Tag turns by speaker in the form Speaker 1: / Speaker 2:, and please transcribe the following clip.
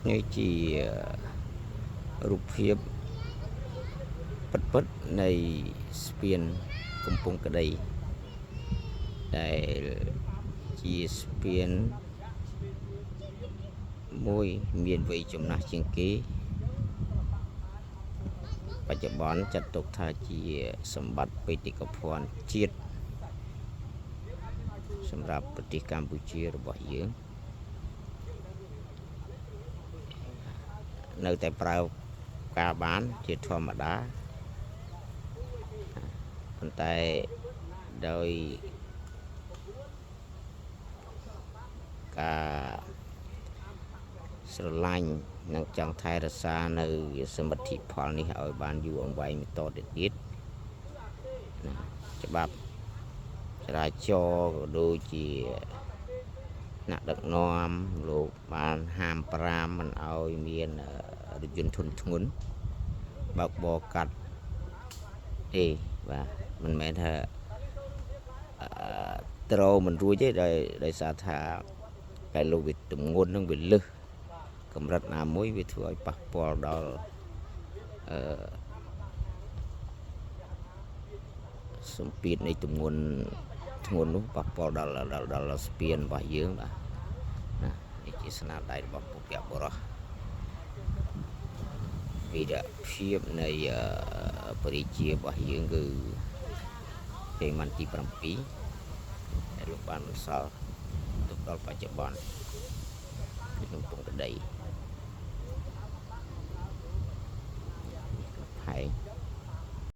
Speaker 1: នេះជារូបភាពពិតនៃស្ពានកំពង់ក្ដីដែលជាស្ពានមួយមានវ័យចំណាស់ជាងគេបច្ចុប្បន្នចាត់ទុកថាជាសម្បត្តិបេតិកភណ្ឌជាតិសម្រាប់ប្រទេសកម្ពុជារបស់យើងនៅតែប្រើការបានជាធម្មតាប៉ុន្តែដោយការស្រឡាញ់និងចង់ថែរក្សានៅសមិទ្ធផលនេះឲ្យបានយូរអង្វែងបន្តទៅទៀតច្បាប់ចរាចរណ៍ក៏ដូចជាអ្នកដឹកនាំលោកបានហាម5មិនឲ្យមានរថយន្តធុនធ្ងន់បើកបរកាត់ទេបាទមិនមែនថាត្រូវមិនរួចទេដោយសារថាតែលោកវាទម្ងន់នឹងវាលឹះកម្រិតណាមួយវាធ្វើឲ្យប៉ះពាល់ដល់សម្ពាធនៃទម្ងន់ធ្ងន់នោះប៉ះពាល់ដល់ស្ពានរបស់យើងបាទណានេះជាស្នាដៃរបស់ពុទ្ធបុរសវីរភាពនៃបរិជារបស់យើងគឺពេលម៉ាន់ទី7ដែលលោកបានបន្សល់ទុកដល់បច្ចុប្បន្នក្នុងកំពង់ក្ដី